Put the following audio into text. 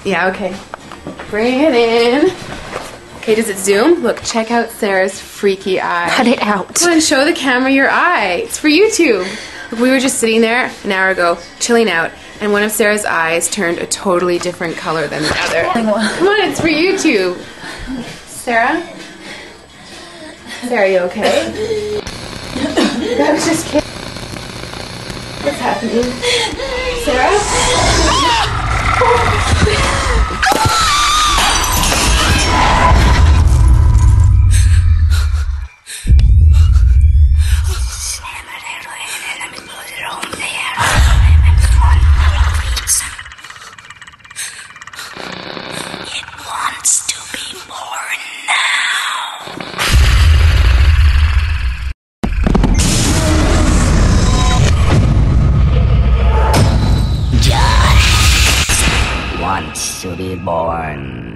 Yeah, okay. Bring it in. Okay, does it zoom? Look, check out Sarah's freaky eye. Cut it out. Come on, show the camera your eye. It's for YouTube. Look, we were just sitting there an hour ago, chilling out, and one of Sarah's eyes turned a totally different color than the other. Come on, it's for YouTube. Sarah? Sarah, are you okay? I was just kidding. What's happening? Sarah? It wants to be born now. Josh wants to be born.